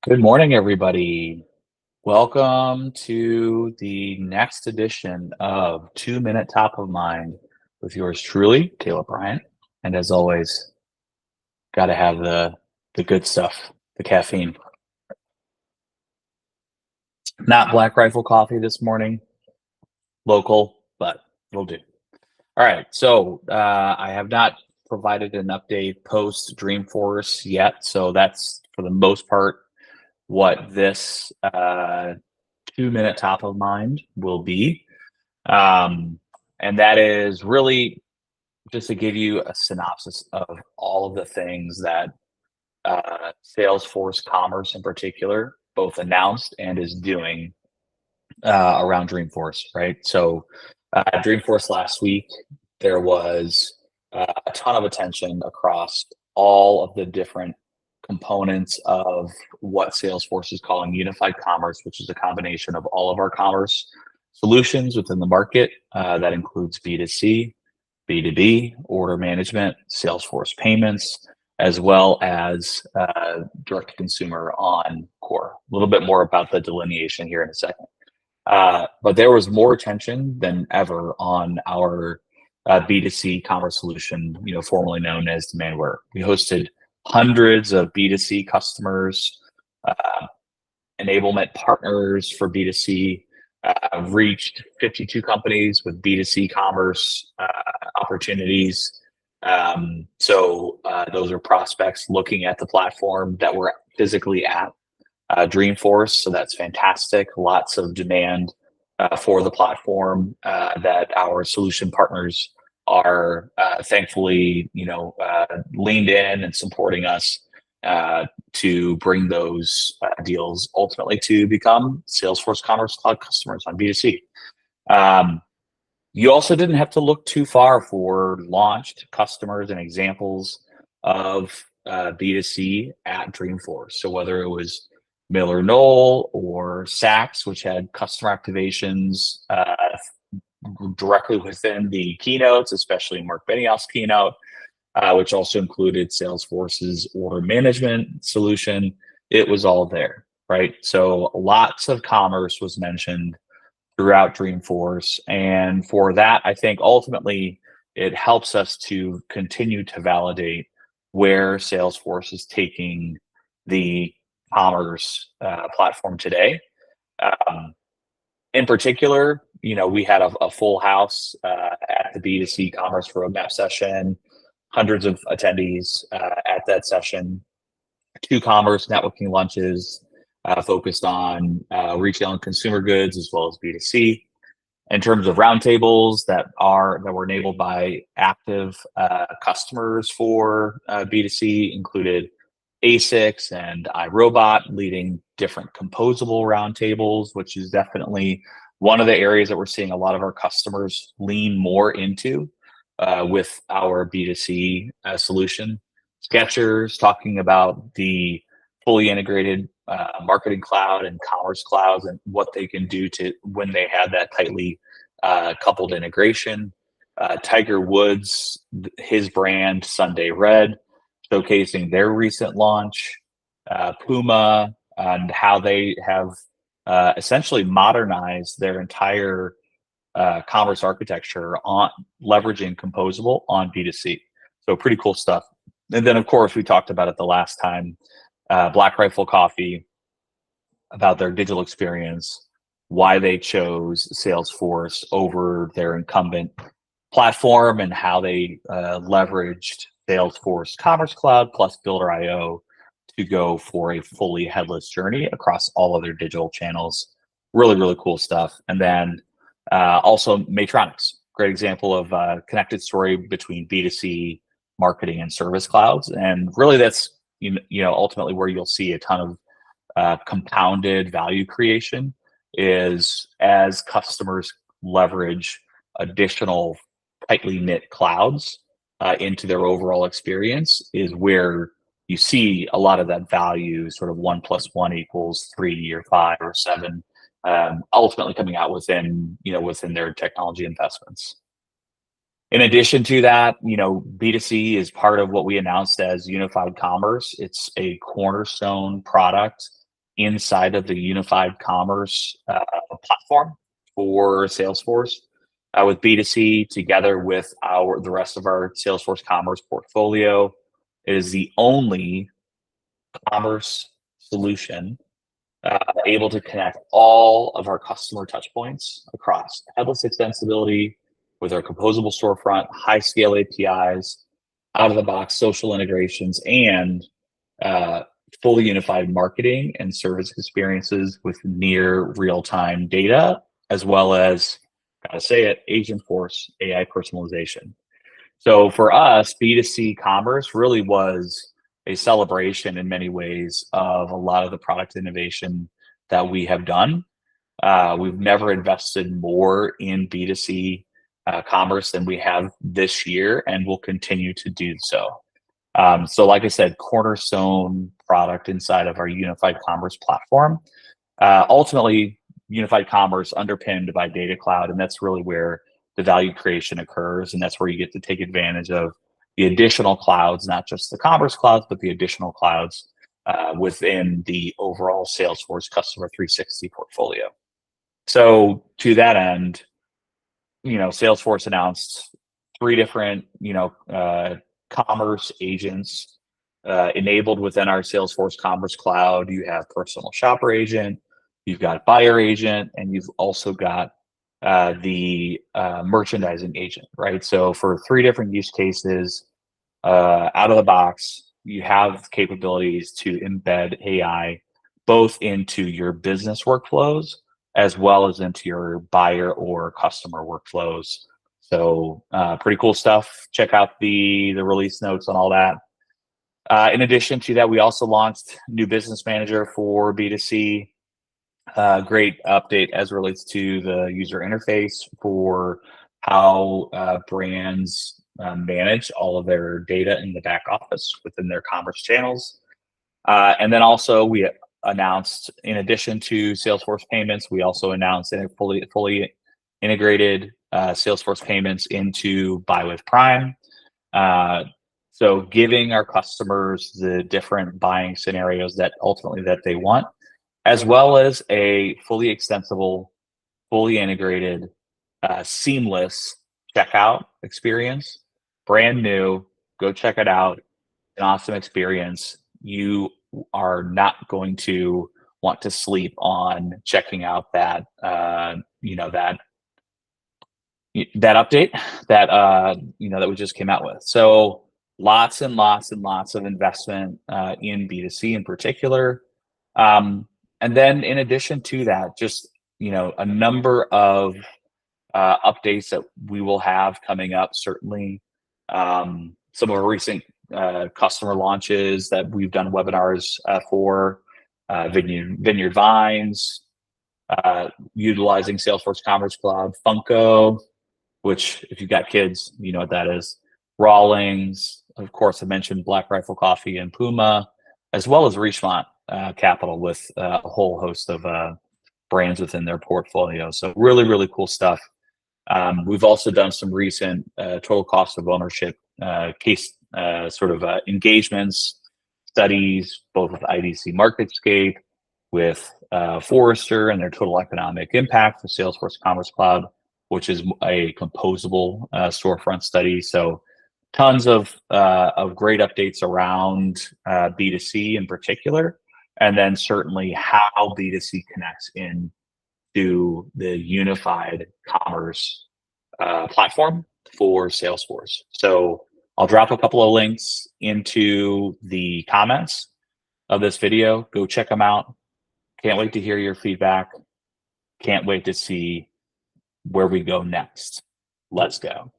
Good morning, everybody. Welcome to the next edition of 2 Minute Top of Mind with yours truly, Caleb Bryant. And as always, got to have the good stuff, the caffeine. Not Black Rifle coffee this morning, local, but it'll do. All right, so I have not provided an update post Dreamforce yet, so that's for the most part what this 2 minute top of mind will be. And that is really just to give you a synopsis of all of the things that Salesforce Commerce in particular both announced and is doing around Dreamforce, right? So, Dreamforce last week, there was a ton of attention across all of the different components of what Salesforce is calling unified commerce, which is a combination of all of our commerce solutions within the market. That includes B2C, B2B, order management, Salesforce payments, as well as direct to consumer on core. A little bit more about the delineation here in a second. But there was more attention than ever on our B2C commerce solution, formerly known as Demandware. We hosted hundreds of B2C customers, uh, enablement partners for B2C, reached 52 companies with B2C commerce opportunities. So those are prospects looking at the platform that we're physically at Dreamforce. So that's fantastic. Lots of demand for the platform that our solution partners are thankfully, leaned in and supporting us to bring those deals ultimately to become Salesforce Commerce Cloud customers on B2C. Um, you also didn't have to look too far for launched customers and examples of B2C at Dreamforce. So whether it was Miller Knoll or Saks, which had customer activations directly within the keynotes, especially Mark Benioff's keynote, which also included Salesforce's order management solution. It was all there, right? So lots of commerce was mentioned throughout Dreamforce. And for that, I think ultimately it helps us to continue to validate where Salesforce is taking the commerce platform today. Um, in particular, we had a full house at the B2C commerce roadmap session, hundreds of attendees at that session, two commerce networking lunches focused on retail and consumer goods as well as B2C. In terms of roundtables that were enabled by active customers for B2C, included ASICS and iRobot leading different composable roundtables, which is definitely one of the areas that we're seeing a lot of our customers lean more into with our B2C solution. Skechers talking about the fully integrated marketing cloud and commerce clouds and what they can do to when they have that tightly coupled integration. Tiger Woods, his brand Sunday Red, showcasing their recent launch. Puma and how they have essentially modernized their entire commerce architecture on leveraging composable on B2C. So pretty cool stuff. And then, of course, we talked about it the last time, Black Rifle Coffee, about their digital experience, why they chose Salesforce over their incumbent platform, and how they leveraged Salesforce Commerce Cloud plus Builder.io to go for a fully headless journey across all of their digital channels. Really, really cool stuff. And then also Matronics, great example of a connected story between B2C marketing and service clouds. And really that's, ultimately where you'll see a ton of compounded value creation is as customers leverage additional tightly knit clouds into their overall experience is where you see a lot of that value, sort of 1+1 = 3 or 5 or 7, ultimately coming out within their technology investments. In addition to that, B2C is part of what we announced as unified commerce. It's a cornerstone product inside of the unified commerce platform for Salesforce with B2C together with the rest of our Salesforce commerce portfolio. It is the only commerce solution able to connect all of our customer touch points across headless extensibility with our composable storefront, high scale APIs, out of the box social integrations, and uh, fully unified marketing and service experiences with near real time data, as well as, gotta say it, Agentforce AI personalization. So for us, B2C commerce really was a celebration in many ways of a lot of the product innovation that we have done. We've never invested more in B2C commerce than we have this year, and will continue to do so. So, like I said, cornerstone product inside of our unified commerce platform. Ultimately, unified commerce underpinned by Data Cloud, and that's really where the value creation occurs, and that's where you get to take advantage of the additional clouds, not just the commerce clouds, but the additional clouds within the overall Salesforce Customer 360 portfolio. So, to that end, Salesforce announced three different, commerce agents enabled within our Salesforce Commerce Cloud. You have Personal Shopper Agent, you've got Buyer Agent, and you've also got the Merchandising Agent, right? So for three different use cases, out of the box, you have capabilities to embed AI both into your business workflows as well as into your buyer or customer workflows. So pretty cool stuff. Check out the release notes on all that. In addition to that, we also launched New Business Manager for B2C. Great update as it relates to the user interface for how brands manage all of their data in the back office within their commerce channels. And then also we announced, in addition to Salesforce payments, we also announced a fully integrated Salesforce payments into Buy with Prime. So giving our customers the different buying scenarios that ultimately that they want, as well as a fully extensible, fully integrated, seamless checkout experience. Brand new, go check it out. An awesome experience. You are not going to want to sleep on checking out that that update that we just came out with. So lots and lots and lots of investment in B2C in particular. And then in addition to that, just a number of updates that we will have coming up. Certainly, some of our recent customer launches that we've done webinars for Vineyard Vines, utilizing Salesforce Commerce Cloud, Funko, which if you've got kids, you know what that is. Rawlings, of course, I mentioned Black Rifle Coffee and Puma, as well as Richemont Capital with a whole host of brands within their portfolio. So really, really cool stuff. We've also done some recent total cost of ownership case engagements, studies, both with IDC MarketScape, with Forrester and their total economic impact for Salesforce Commerce Cloud, which is a composable storefront study. So tons of great updates around B2C in particular, and then certainly how B2C connects into the unified commerce platform for Salesforce. So I'll drop a couple of links into the comments of this video. Go check them out. Can't wait to hear your feedback. Can't wait to see where we go next. Let's go.